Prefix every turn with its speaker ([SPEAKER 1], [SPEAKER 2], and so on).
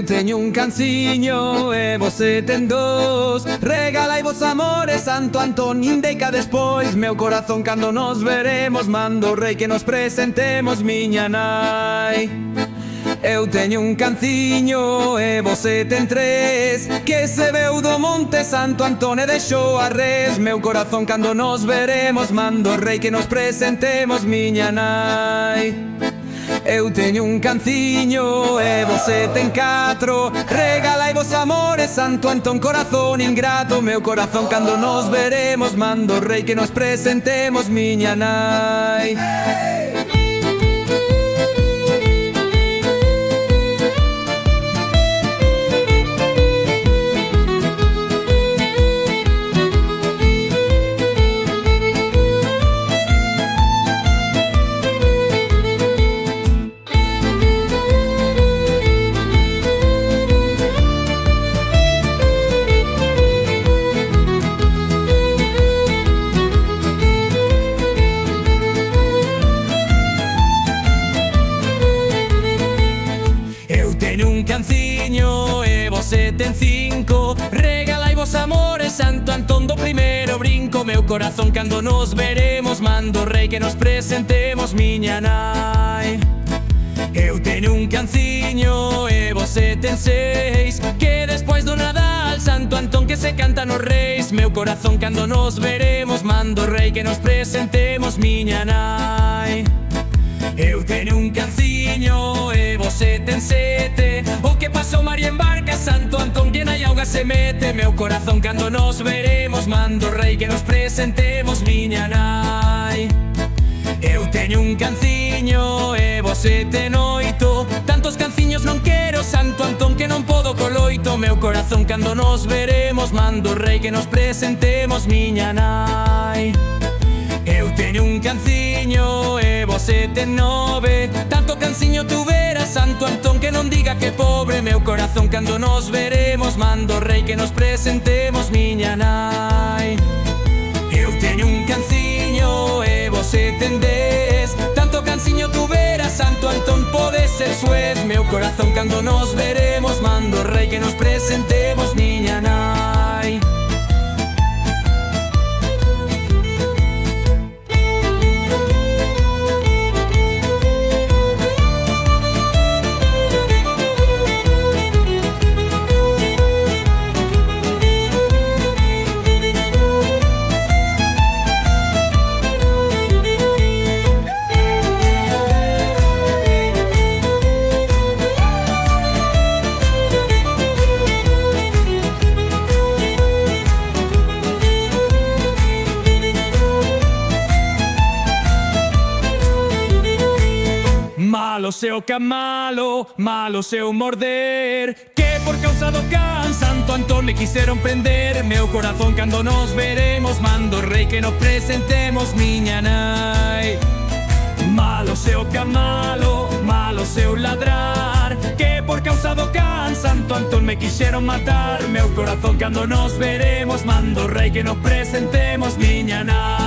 [SPEAKER 1] teño un canciño e você ten dos. Regalai vos amores, Santo Antón, indica despois. Meu corazón cando nos veremos, mando o rei que nos presentemos, miña nai. Eu teño un canciño e você ten tres, que se veu do monte Santo Antón e deixou a res. Meu corazón cando nos veremos, mando o rei que nos presentemos, miña nai. Eu teño un canciño e você ten catro. Regalai vos amores, Santo Antón, corazón ingrato. Meu corazón cando nos veremos, mando o rei que nos presentemos, miña nai. Un canciño e você ten cinco. Regalai vos amores, Santo Antón, do primeiro brinco. Meu corazón cando nos veremos, mando o rei que nos presentemos, miña nai. Eu teño un canciño e você ten seis, que despois do Nadal, Santo Antón, que se canta nos reis. Meu corazón cando nos veremos, mando o rei que nos presentemos, miña nai. Eu teño un canciño e você ten sete, o que pasou María en barca, Santo Antón, que na auga se mete. Meu corazón cando nos veremos, mando o rei que nos presentemos, miña nai. Eu teño un canciño e você ten oito, tantos canciños non quero, Santo Antón, que non podo co loito. Meu corazón cando nos veremos, mando o rei que nos presentemos, miña nai. Eu teño un canciño e você ten nove, tanto canciño tuvera, Santo Antón, que non diga que pobre. Meu corazón cando nos veremos, mando o rei que nos presentemos, miña nai. Eu teño un canciño e você ten dez, tanto canciño tuvera, Santo Antón, pode ser suez. Meu corazón cando nos veremos, mando o rei que nos presentemos, miña nai. Malo seu camalo, malo seu morder, que por causa do can Santo Antón me quixeron prender. Meu corazón cando nos veremos, mando o rei que nos presentemos, miña nai. Malo seu camalo, malo seu ladrar, que por causa do can Santo Antón me quixeron matar. Meu corazón cando nos veremos, mando o rei que nos presentemos, miña nai.